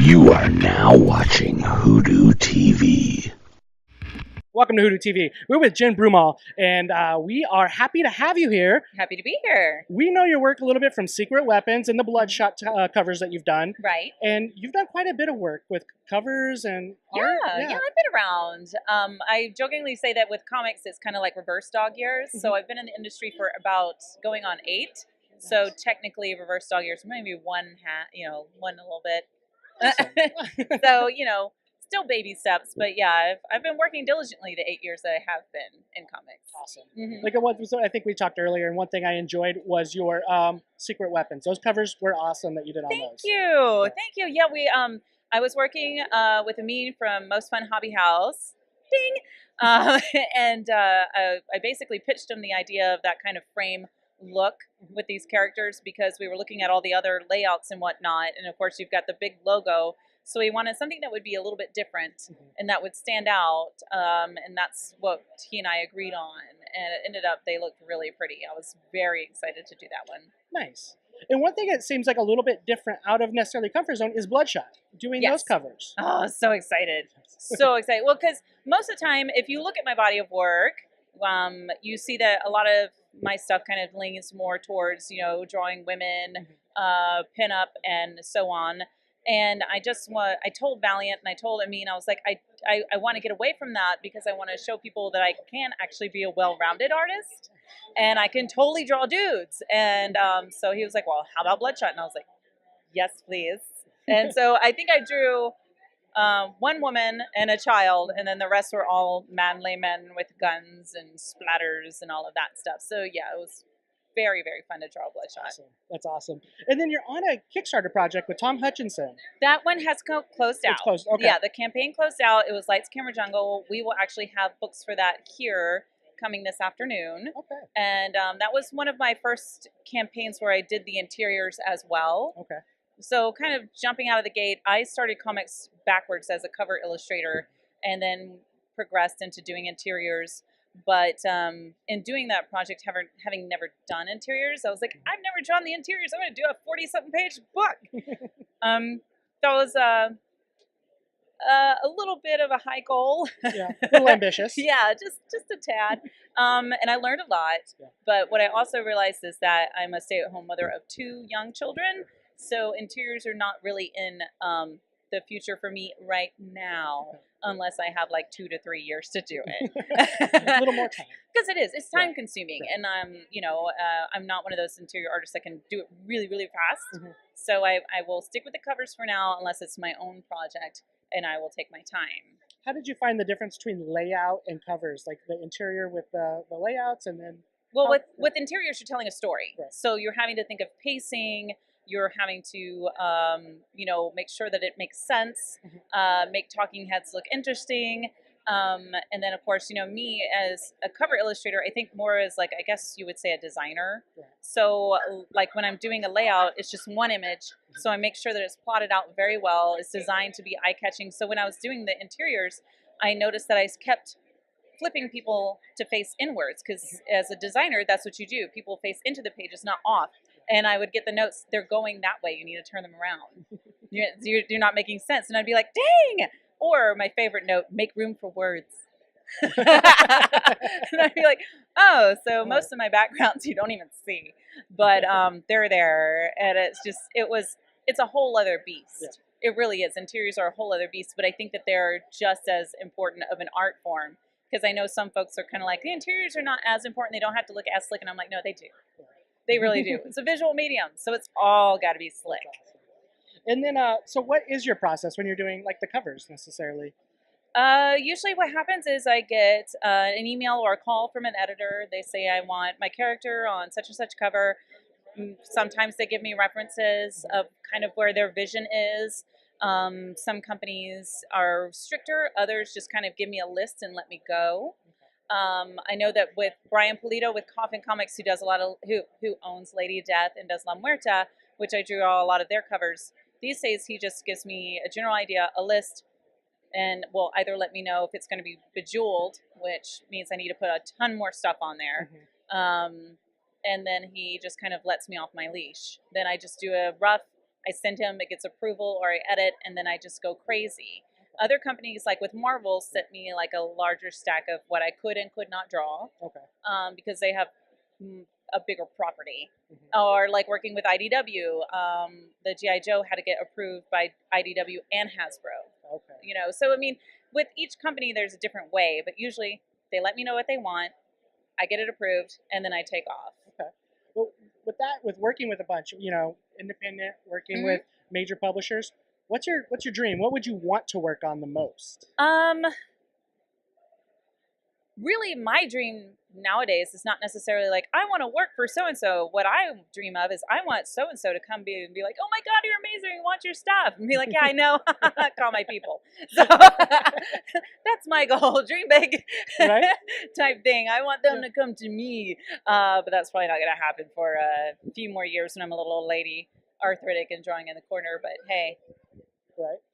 You are now watching WhoDooTV. Welcome to WhoDooTV. We're with Jenevieve Broomall, and we are happy to have you here. Happy to be here. We know your work a little bit from Secret Weapons and the Bloodshot covers that you've done. Right. And you've done quite a bit of work with covers and art. Yeah, I've been around. I jokingly say that with comics, it's kind of like reverse dog years. So I've been in the industry for about going on 8. So technically reverse dog years, maybe one a little bit. Awesome. So, still baby steps, but yeah, I've been working diligently the 8 years that I have been in comics. Awesome. Mm-hmm. Like I think we talked earlier, and one thing I enjoyed was your Secret Weapons. Those covers were awesome that you did on those. Thank you. Thank you. Yeah, I was working with Amin from Most Fun Hobby House. Ding! And I basically pitched him the idea of that kind of frame look with these characters because we were looking at all the other layouts and whatnot. And of course, you've got the big logo. So we wanted something that would be a little bit different and that would stand out. And that's what he and I agreed on. And it ended up, they looked really pretty. I was very excited to do that one. Nice. And one thing that seems like a little bit different out of necessarily comfort zone is Bloodshot, doing those covers. Oh, so excited. So excited. Well, because most of the time, if you look at my body of work, you see that a lot of my stuff kind of leans more towards, drawing women, pinup, and so on. And I told Valiant and I told Amin, I was like, I want to get away from that because I want to show people that I can actually be a well-rounded artist and I can totally draw dudes. And so he was like, well, how about Bloodshot? And I was like, yes, please. And so I think I drew one woman and a child, and then the rest were all manly men with guns and splatters and all of that stuff. So yeah, it was very, very fun to draw Bloodshot. Awesome. That's awesome. And then you're on a Kickstarter project with Tom Hutchinson. That one has closed out. It's closed. Okay. Yeah, the campaign closed out. It was Lights, Camera, Jungle. We will actually have books for that here coming this afternoon. Okay. And that was one of my first campaigns where I did the interiors as well. Okay. So kind of jumping out of the gate, I started comics backwards as a cover illustrator and then progressed into doing interiors. But in doing that project, having never done interiors, I was like, I've never drawn the interiors. I'm going to do a 40-something page book. That was a little bit of a high goal. Yeah, a little ambitious. Yeah, just a tad. And I learned a lot. Yeah. But what I also realized is that I'm a stay-at-home mother of 2 young children. So interiors are not really in the future for me right now, unless I have like 2 to 3 years to do it. A little more time. Because it's time consuming. Right. And I'm not one of those interior artists that can do it really, really fast. So I will stick with the covers for now, unless it's my own project, and I will take my time. How did you find the difference between layout and covers, like the interior with the layouts and then? Well, with interiors, you're telling a story. Right. So you're having to think of pacing. You're having to, make sure that it makes sense, make talking heads look interesting. And then, of course, me as a cover illustrator, I think more as like, I guess you would say a designer. Yeah. So like when I'm doing a layout, it's just one image. So I make sure that it's plotted out very well. It's designed to be eye-catching. So when I was doing the interiors, I noticed that I kept flipping people to face inwards because as a designer, that's what you do. People face into the pages, not off. And I would get the notes, they're going that way. You need to turn them around. You're not making sense. And I'd be like, dang. Or my favorite note, make room for words. And I'd be like, oh, so most of my backgrounds you don't even see. But they're there. And it's a whole other beast. Yeah. It really is. Interiors are a whole other beast. But I think that they're just as important of an art form. Because I know some folks are kind of like, the interiors are not as important. They don't have to look as slick. And I'm like, no, they do. They really do. It's a visual medium, so it's all got to be slick. And then, so what is your process when you're doing like the covers necessarily? Usually what happens is I get an email or a call from an editor. They say, I want my character on such and such cover. Sometimes they give me references of kind of where their vision is. Some companies are stricter. Others just kind of give me a list and let me go. I know that with Brian Polito with Coffin Comics, who does who owns Lady Death and does La Muerta, which I drew a lot of their covers. These days, he just gives me a general idea, a list, and will either let me know if it's going to be bejeweled, which means I need to put a ton more stuff on there, and then he just kind of lets me off my leash. Then I just do a rough I send him, it gets approval, or I edit, and then I just go crazy. Other companies, like with Marvel, sent me like a larger stack of what I could and could not draw, because they have a bigger property. Or like working with IDW, the G.I. Joe had to get approved by IDW and Hasbro. You know, so I mean, with each company, there's a different way, but usually they let me know what they want, I get it approved, and then I take off. Well, with working with a bunch, you know, independent, working with major publishers, what's your dream? What would you want to work on the most? Really, my dream nowadays is not necessarily like, I want to work for so-and-so. What I dream of is I want so-and-so to come and be like, oh my God, you're amazing. I want your stuff. And be like, yeah, I know. Call my people. So that's my goal. Dream big type thing. I want them to come to me. But that's probably not going to happen for a few more years when I'm a little old lady, arthritic and drawing in the corner. But hey.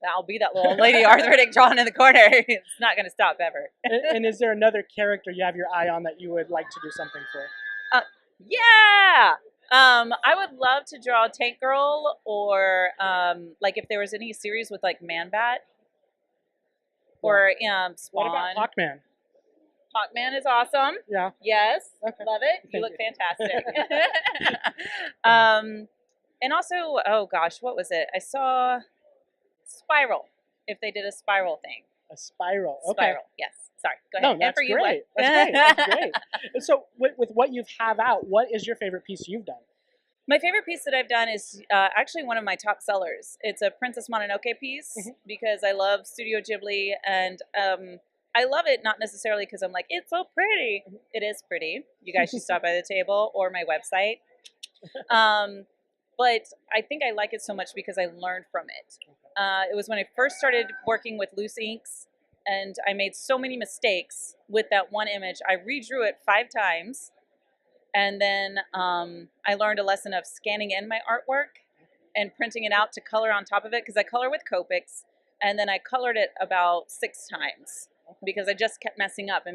I'll be that little lady arthritic drawn in the corner. It's not going to stop ever. And is there another character you have your eye on that you would like to do something for? Yeah. I would love to draw Tank Girl, or like if there was any series with like Man Bat or Spawn. What about Hawkman? Hawkman is awesome. Yeah. Yes. Love it. You look fantastic. And also, oh gosh, what was it? I saw Spiral, if they did a Spiral thing. A Spiral, Spiral, yes. Sorry, go ahead. No, that's great. That's great. And so with what you have out, what is your favorite piece you've done? My favorite piece that I've done is actually one of my top sellers. It's a Princess Mononoke piece because I love Studio Ghibli, and I love it not necessarily because I'm like, it's so pretty. It is pretty. You guys should stop by the table or my website. But I think I like it so much because I learned from it. It was when I first started working with loose inks, and I made so many mistakes with that one image. I redrew it 5 times, and then I learned a lesson of scanning in my artwork and printing it out to color on top of it, because I color with Copics, and then I colored it about 6 times because I just kept messing up.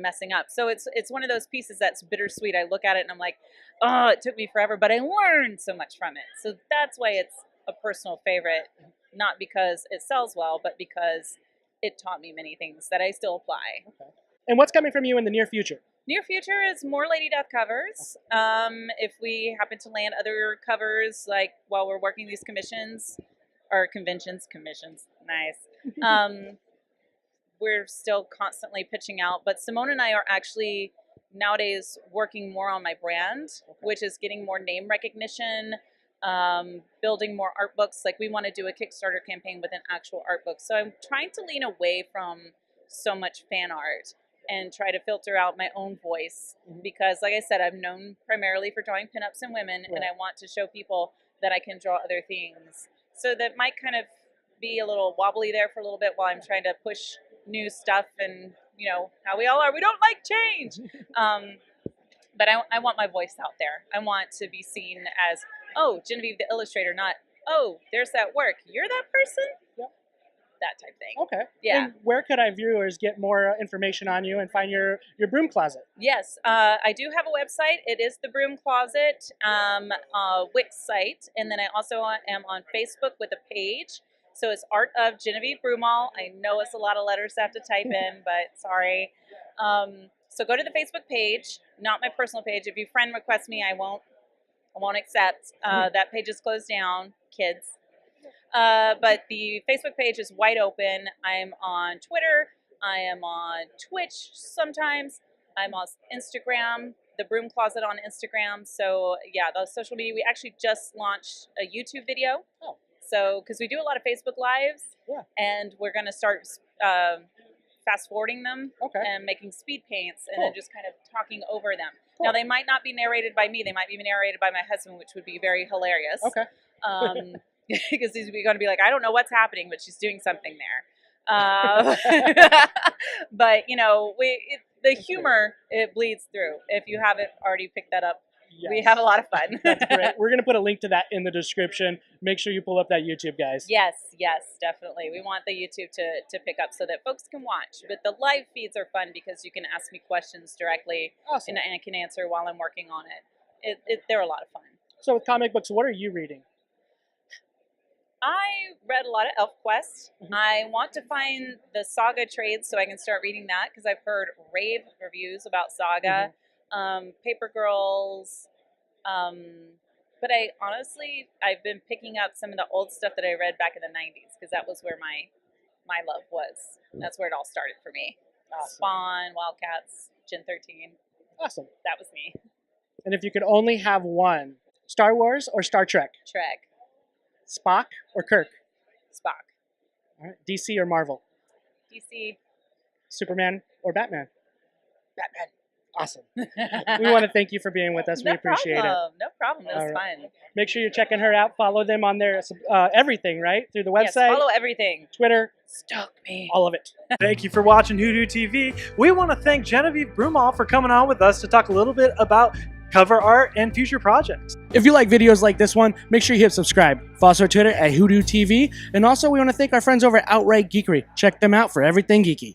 So it's one of those pieces that's bittersweet. I look at it and I'm like, oh, it took me forever, but I learned so much from it. So that's why it's a personal favorite, not because it sells well, but because it taught me many things that I still apply. And what's coming from you in the near future? Near future is more Lady Death covers. If we happen to land other covers, like while we're working these commissions, or commissions, nice. We're still constantly pitching out, but Simone and I are actually nowadays working more on my brand, which is getting more name recognition, building more art books. Like we want to do a Kickstarter campaign with an actual art book. So I'm trying to lean away from so much fan art and try to filter out my own voice, because like I said, I'm known primarily for drawing pinups and women, and I want to show people that I can draw other things. So that might kind of be a little wobbly there for a little bit while I'm trying to push new stuff, and you know how we all are, we don't like change. But I want my voice out there. I want to be seen as, oh, Jenevieve the Illustrator, not, oh, there's that work, you're that person. That type thing. And where could our viewers get more information on you and find your broom closet? Yes, I do have a website. It is the Broom Closet Wix site, and then I also am on Facebook with a page. So it's Art of Jenevieve Broomall. I know it's a lot of letters I have to type in, but sorry. So go to the Facebook page, not my personal page. If you friend request me, I won't accept. That page is closed down, kids. But the Facebook page is wide open. I'm on Twitter. I am on Twitch sometimes. I'm on Instagram, the Broom Closet on Instagram. So yeah, those social media. We actually just launched a YouTube video. So, because we do a lot of Facebook Lives, and we're going to start fast forwarding them and making speed paints and then just kind of talking over them. Now, they might not be narrated by me. They might be narrated by my husband, which would be very hilarious. Because he's going to be like, I don't know what's happening, but she's doing something there. But, you know, the humor, it bleeds through. If you haven't already picked that up, we have a lot of fun. That's great. We're going to put a link to that in the description. Make sure you pull up that YouTube, guys. Yes, definitely. We want the YouTube to pick up so that folks can watch. But the live feeds are fun because you can ask me questions directly, and I can answer while I'm working on it. They're a lot of fun. So with comic books, what are you reading? read a lot of ElfQuest. I want to find the Saga trades so I can start reading that because I've heard rave reviews about Saga, Paper Girls. But I've been picking up some of the old stuff that I read back in the 90s because that was where my love was. That's where it all started for me. Awesome. Spawn, Wildcats, Gen 13. Awesome. That was me. And if you could only have one, Star Wars or Star Trek? Trek. Spock or Kirk? Spock. All right. DC or Marvel? DC. Superman or Batman? Batman. Awesome. We want to thank you for being with us. We appreciate it. No problem. It was fun. Make sure you're checking her out. Follow them on their everything, right? Through the website. Yes, follow everything. Twitter. Stalk me. All of it. Thank you for watching WhoDooTV. We want to thank Jenevieve Broomall for coming on with us to talk a little bit about cover art and future projects. If you like videos like this one, make sure you hit subscribe. Follow us on Twitter at WhoDooTV. And also, we want to thank our friends over at Outright Geekery. Check them out for everything geeky.